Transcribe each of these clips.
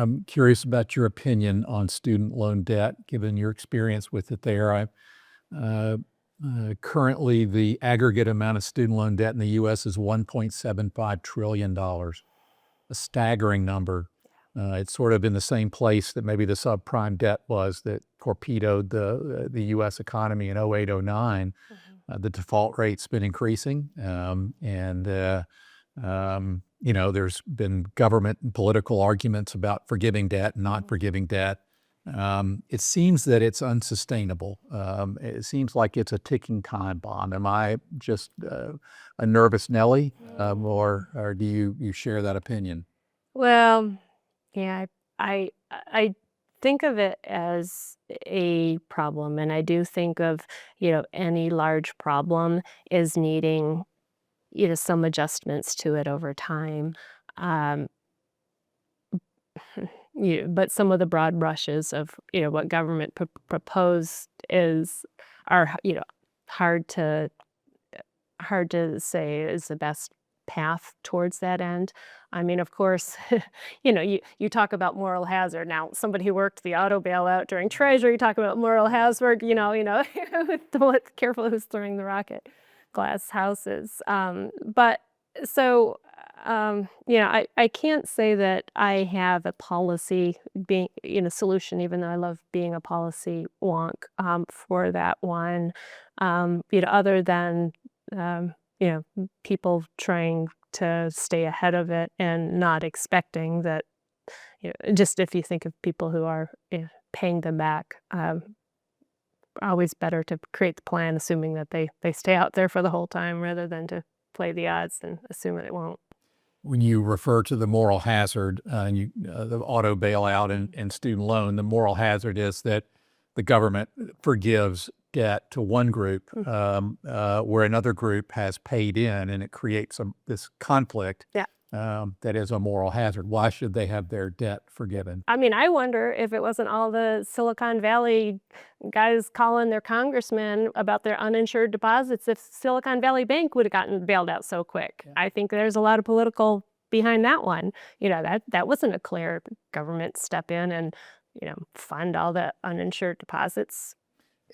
I'm curious about your opinion on student loan debt, given your experience with it there. Uh, Currently, the aggregate amount of student loan debt in the U.S. is $1.75 trillion, a staggering number. It's sort of in the same place that maybe the subprime debt was that torpedoed the U.S. economy in 08, 09. The default rate's been increasing, there's been government and political arguments about forgiving debt and not forgiving debt. It seems that it's unsustainable. It seems like it's a ticking time bomb. Am I just a nervous Nelly, or do you share that opinion? Well, yeah, I think of it as a problem, and I do think of, any large problem is needing, some adjustments to it over time. Um, but some of the broad brushes of, what government proposed are, hard to hard to say is the best path towards that end. I mean, of course, you talk about moral hazard. Now, somebody who worked the auto bailout during Treasury, talk about moral hazard, careful who's throwing the rocket glass houses. But so, I can't say that I have a policy being, solution, even though I love being a policy wonk for that one. Other than people trying to stay ahead of it and not expecting that, just if you think of people who are paying them back, always better to create the plan, assuming that they stay out there for the whole time rather than to play the odds and assume that it won't. When you refer to the moral hazard, the auto bailout and student loan, the moral hazard is that the government forgives debt to one group, where another group has paid in, and it creates this conflict Yeah. that is a moral hazard. Why should they have their debt forgiven? I mean, I wonder if it wasn't all the Silicon Valley guys calling their congressmen about their uninsured deposits, if Silicon Valley Bank would have gotten bailed out so quick. Yeah. I think there's a lot of political behind that one. That wasn't a clear government step in and, fund all the uninsured deposits.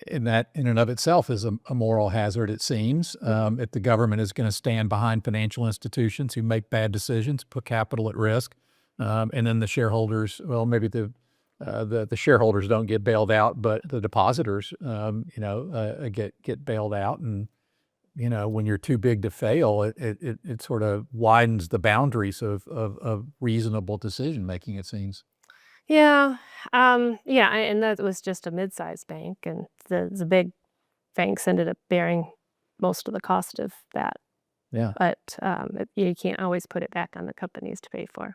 And that in and of itself is a moral hazard, it seems. If the government is going to stand behind financial institutions who make bad decisions, put capital at risk, and then the shareholders, well, maybe the shareholders don't get bailed out, but the depositors, get bailed out. And when you're too big to fail, it sort of widens the boundaries of reasonable decision making, it seems. Yeah, and that was just a mid-sized bank, and the big banks ended up bearing most of the cost of that. Yeah. But you can't always put it back on the companies to pay for.